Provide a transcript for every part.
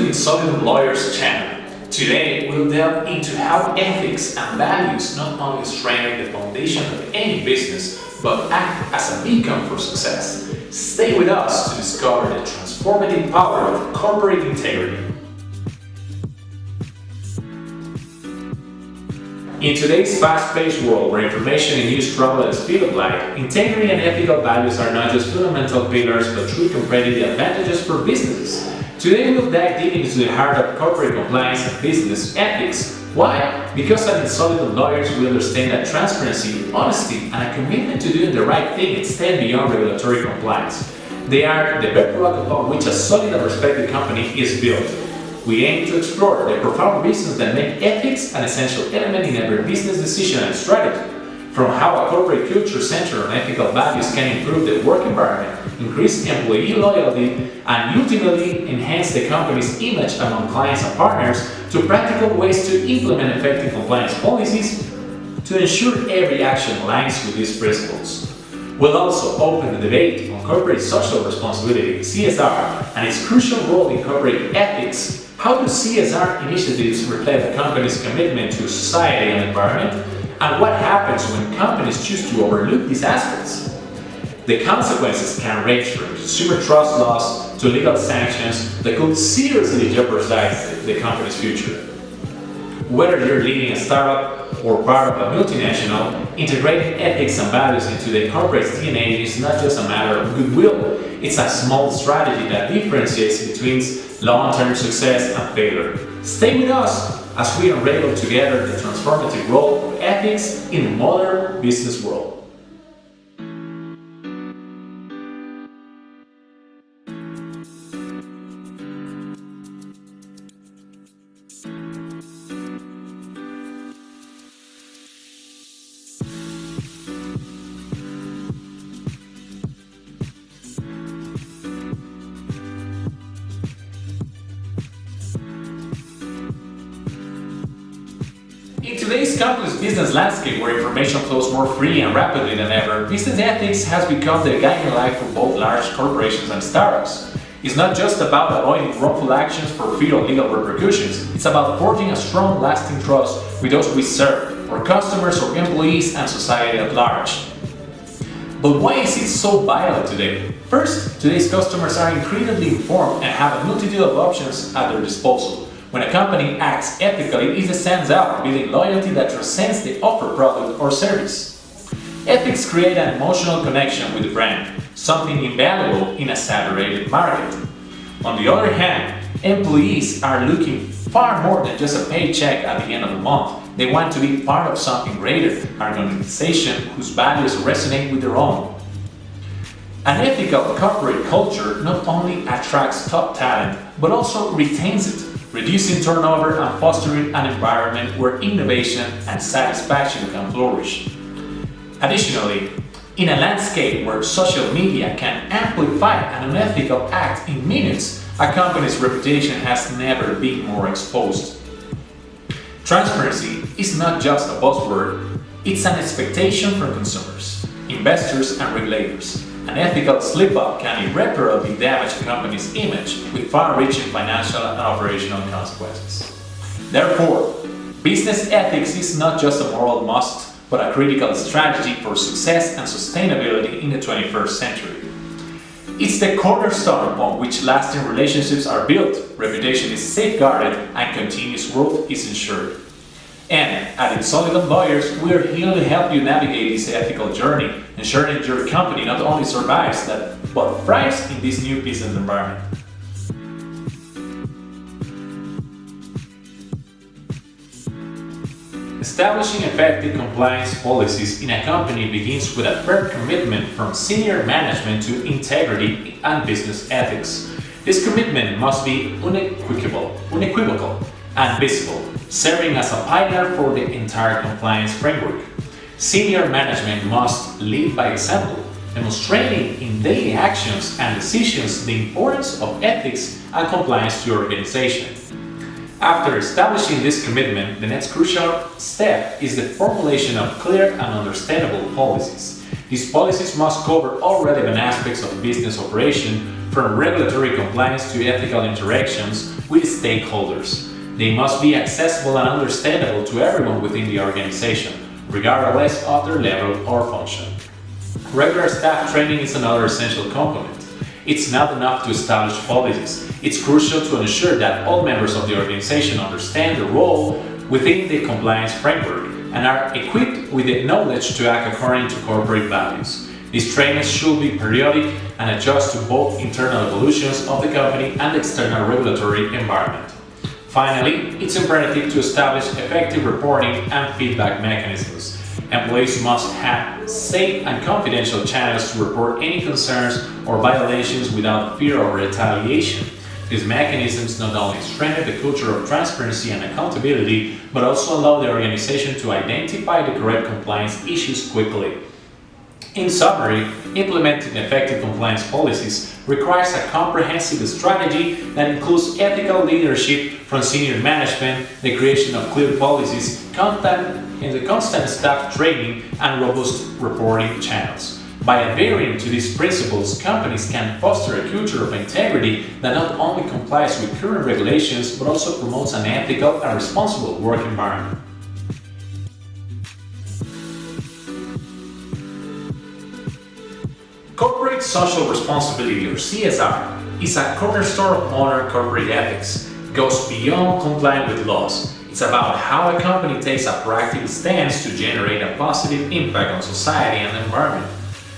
In Solidum Lawyers channel. Today we'll delve into how ethics and values not only strengthen the foundation of any business, but act as a beacon for success. Stay with us to discover the transformative power of corporate integrity. In today's fast-paced world where information and news travel at the speed of light, integrity and ethical values are not just fundamental pillars but true competitive advantages for businesses. Today we'll dive deep into the heart of corporate compliance and business ethics. Why? Because at In Solidum Lawyers we understand that transparency, honesty, and a commitment to doing the right thing extend beyond regulatory compliance. They are the bedrock upon which a solid and respected company is built. We aim to explore the profound reasons that make ethics an essential element in every business decision and strategy, from how a corporate culture centered on ethical values can improve the work environment, increase employee loyalty, and ultimately enhance the company's image among clients and partners, to practical ways to implement effective compliance policies to ensure every action aligns with these principles. We'll also open the debate on corporate social responsibility, CSR, and its crucial role in corporate ethics. How do CSR initiatives reflect the company's commitment to society and environment? And what happens when companies choose to overlook these aspects? The consequences can range from consumer trust loss to legal sanctions that could seriously jeopardize the company's future. Whether you're leading a startup or part of a multinational, integrating ethics and values into the corporate's DNA is not just a matter of goodwill, it's a small strategy that differentiates between long-term success and failure. Stay with us as we unravel together the transformative role of ethics in the modern business world. In today's complex business landscape where information flows more freely and rapidly than ever, business ethics has become the guiding light for both large corporations and startups. It's not just about avoiding wrongful actions for fear of legal repercussions, it's about forging a strong, lasting trust with those we serve, our customers, our employees, and society at large. But why is it so vital today? First, today's customers are incredibly informed and have a multitude of options at their disposal. When a company acts ethically, it stands out, building loyalty that transcends the offered product or service. Ethics create an emotional connection with the brand, something invaluable in a saturated market. On the other hand, employees are looking far more than just a paycheck at the end of the month. They want to be part of something greater, an organization whose values resonate with their own. An ethical corporate culture not only attracts top talent, but also retains it, reducing turnover and fostering an environment where innovation and satisfaction can flourish. Additionally, in a landscape where social media can amplify an unethical act in minutes, a company's reputation has never been more exposed. Transparency is not just a buzzword, it's an expectation from consumers, investors, and regulators. An ethical slip-up can irreparably damage a company's image with far-reaching financial and operational consequences. Therefore, business ethics is not just a moral must, but a critical strategy for success and sustainability in the 21st century. It's the cornerstone upon which lasting relationships are built, reputation is safeguarded, and continuous growth is ensured. And at In Solidum Lawyers, we are here to help you navigate this ethical journey, ensuring your company not only survives but thrives in this new business environment. Establishing effective compliance policies in a company begins with a firm commitment from senior management to integrity and business ethics. This commitment must be unequivocal, and visible, serving as a pioneer for the entire compliance framework. Senior management must lead by example, demonstrating in daily actions and decisions the importance of ethics and compliance to your organization. After establishing this commitment, the next crucial step is the formulation of clear and understandable policies. These policies must cover all relevant aspects of business operation, from regulatory compliance to ethical interactions with stakeholders. They must be accessible and understandable to everyone within the organization, regardless of their level or function. Regular staff training is another essential component. It's not enough to establish policies. It's crucial to ensure that all members of the organization understand their role within the compliance framework and are equipped with the knowledge to act according to corporate values. These trainings should be periodic and adjust to both internal evolutions of the company and the external regulatory environment. Finally, it's imperative to establish effective reporting and feedback mechanisms. Employees must have safe and confidential channels to report any concerns or violations without fear of retaliation. These mechanisms not only strengthen the culture of transparency and accountability, but also allow the organization to identify the correct compliance issues quickly. In summary, implementing effective compliance policies requires a comprehensive strategy that includes ethical leadership from senior management, the creation of clear policies, constant staff training, and robust reporting channels. By adhering to these principles, companies can foster a culture of integrity that not only complies with current regulations but also promotes an ethical and responsible work environment. Corporate social responsibility, or CSR, is a cornerstone of modern corporate ethics. It goes beyond complying with laws. It's about how a company takes a proactive stance to generate a positive impact on society and the environment.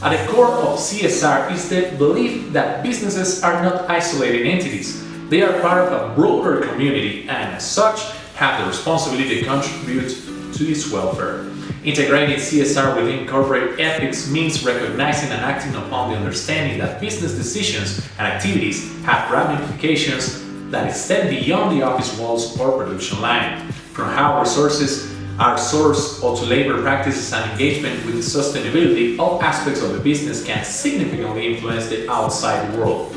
At the core of CSR is the belief that businesses are not isolated entities. They are part of a broader community and, as such, have the responsibility to contribute to its welfare. Integrating CSR within corporate ethics means recognizing and acting upon the understanding that business decisions and activities have ramifications that extend beyond the office walls or production line, from how resources are sourced or to labor practices and engagement with sustainability. All aspects of the business can significantly influence the outside world.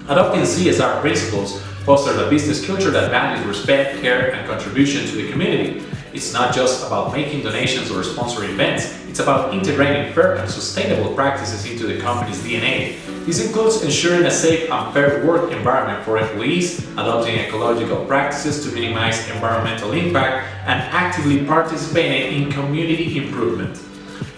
Adopting CSR principles fosters a business culture that values respect, care, and contribution to the community. It's not just about making donations or sponsoring events, it's about integrating fair and sustainable practices into the company's DNA. This includes ensuring a safe and fair work environment for employees, adopting ecological practices to minimize environmental impact, and actively participating in community improvement.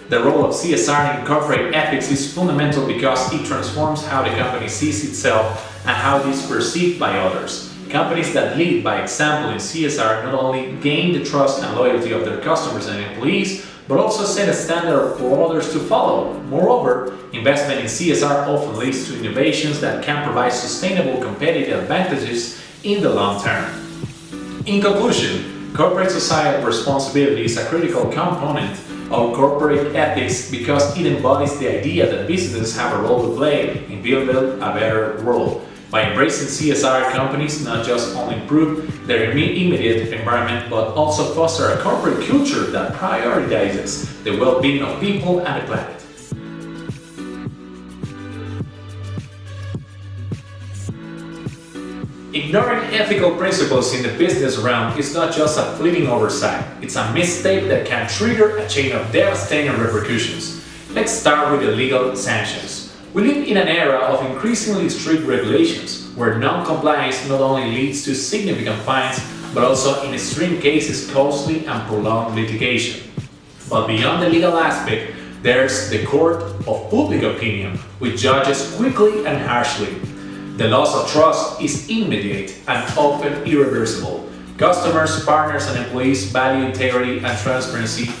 The role of CSR in corporate ethics is fundamental because it transforms how the company sees itself and how it is perceived by others. Companies that lead by example in CSR not only gain the trust and loyalty of their customers and employees, but also set a standard for others to follow. Moreover, investment in CSR often leads to innovations that can provide sustainable competitive advantages in the long term. In conclusion, corporate societal responsibility is a critical component of corporate ethics because it embodies the idea that businesses have a role to play in building a better world. By embracing CSR, companies not just only improve their immediate environment but also foster a corporate culture that prioritizes the well-being of people and the planet. Ignoring ethical principles in the business realm is not just a fleeting oversight, it's a misstep that can trigger a chain of devastating repercussions. Let's start with the legal sanctions. We live in an era of increasingly strict regulations, where non-compliance not only leads to significant fines, but also in extreme cases costly and prolonged litigation. But beyond the legal aspect, there's the court of public opinion, which judges quickly and harshly. The loss of trust is immediate and often irreversible. Customers, partners, and employees value integrity and transparency,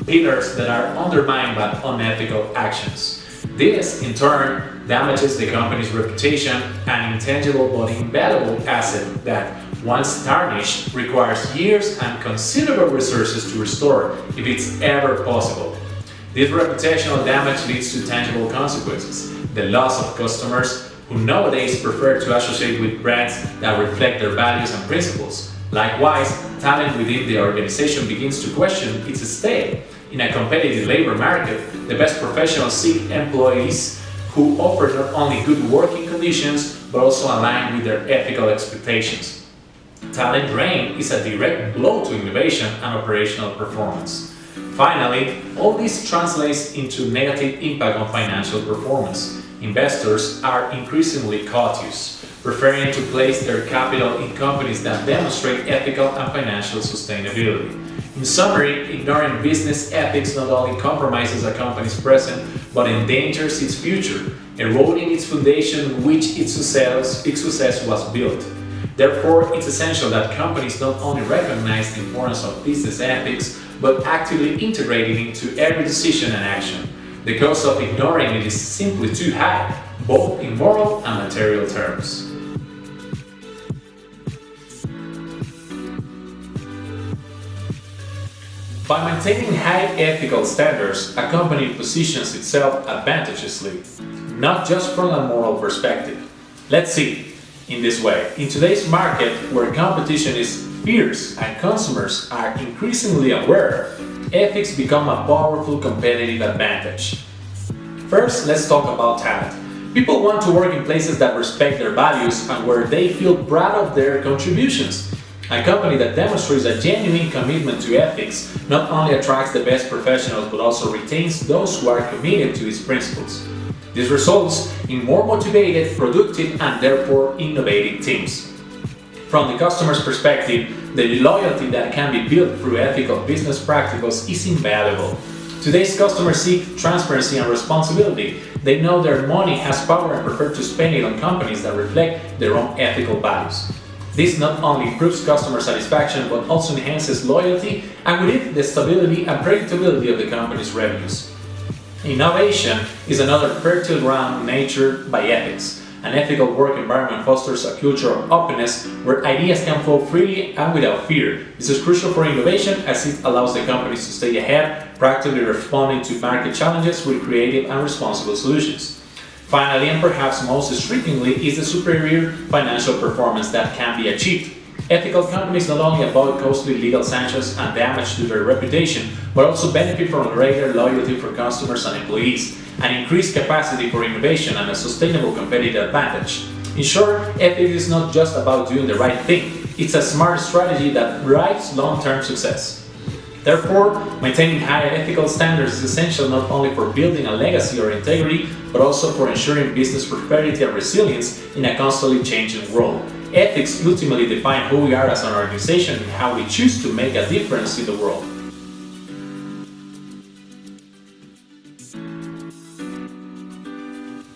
pillars that are undermined by unethical actions. This, in turn, damages the company's reputation, an intangible but invaluable asset that, once tarnished, requires years and considerable resources to restore if it's ever possible. This reputational damage leads to tangible consequences: the loss of customers who nowadays prefer to associate with brands that reflect their values and principles. Likewise, talent within the organization begins to question its stay. In a competitive labor market, the best professionals seek employees who offer not only good working conditions, but also align with their ethical expectations. Talent drain is a direct blow to innovation and operational performance. Finally, all this translates into negative impact on financial performance. Investors are increasingly cautious, preferring to place their capital in companies that demonstrate ethical and financial sustainability. In summary, ignoring business ethics not only compromises a company's present, but endangers its future, eroding its foundation on which its success was built. Therefore, it's essential that companies not only recognize the importance of business ethics, but actively integrate it into every decision and action. The cost of ignoring it is simply too high, both in moral and material terms. By maintaining high ethical standards, a company positions itself advantageously, not just from a moral perspective. Let's see, in this way, in today's market where competition is fierce and consumers are increasingly aware, ethics become a powerful competitive advantage. First, let's talk about talent. People want to work in places that respect their values and where they feel proud of their contributions. A company that demonstrates a genuine commitment to ethics not only attracts the best professionals but also retains those who are committed to its principles. This results in more motivated, productive, and therefore innovative teams. From the customer's perspective, the loyalty that can be built through ethical business practices is invaluable. Today's customers seek transparency and responsibility. They know their money has power and prefer to spend it on companies that reflect their own ethical values. This not only improves customer satisfaction but also enhances loyalty and with it the stability and predictability of the company's revenues. Innovation is another fertile ground nurtured by ethics. An ethical work environment fosters a culture of openness where ideas can flow freely and without fear. This is crucial for innovation as it allows the companies to stay ahead, practically responding to market challenges with creative and responsible solutions. Finally, and perhaps most strikingly, is the superior financial performance that can be achieved. Ethical companies not only avoid costly legal sanctions and damage to their reputation, but also benefit from greater loyalty for customers and employees, an increased capacity for innovation, and a sustainable competitive advantage. In short, ethics is not just about doing the right thing, it's a smart strategy that drives long-term success. Therefore, maintaining high ethical standards is essential not only for building a legacy or integrity, but also for ensuring business prosperity and resilience in a constantly changing world. Ethics ultimately define who we are as an organization and how we choose to make a difference in the world.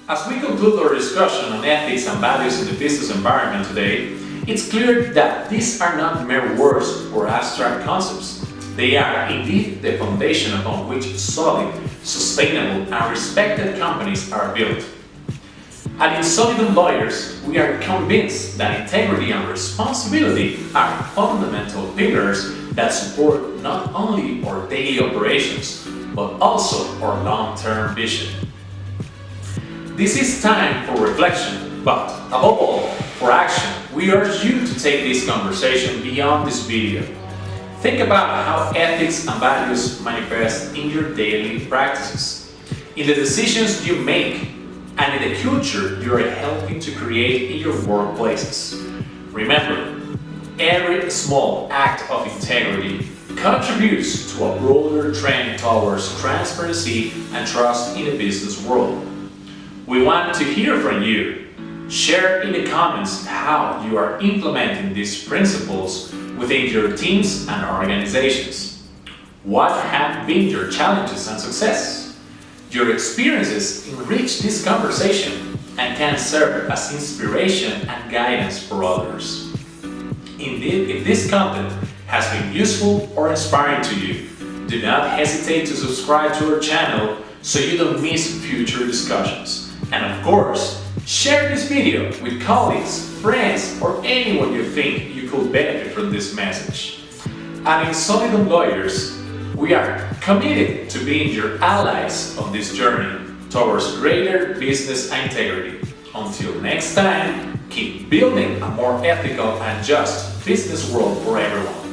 As we conclude our discussion on ethics and values in the business environment today, it's clear that these are not mere words or abstract concepts. They are indeed the foundation upon which solid, sustainable, and respected companies are built. At In Solidum Lawyers, we are convinced that integrity and responsibility are fundamental pillars that support not only our daily operations, but also our long-term vision. This is time for reflection, but above all, for action. We urge you to take this conversation beyond this video. Think about how ethics and values manifest in your daily practices, in the decisions you make, and in the culture you are helping to create in your workplaces. Remember, every small act of integrity contributes to a broader trend towards transparency and trust in the business world. We want to hear from you. Share in the comments how you are implementing these principles within your teams and organizations. What have been your challenges and success? Your experiences enrich this conversation and can serve as inspiration and guidance for others. Indeed, if this content has been useful or inspiring to you, do not hesitate to subscribe to our channel so you don't miss future discussions. And of course, share this video with colleagues, friends, or anyone you think you could benefit from this message. At In Solidum Lawyers, we are committed to being your allies on this journey towards greater business integrity. Until next time, keep building a more ethical and just business world for everyone.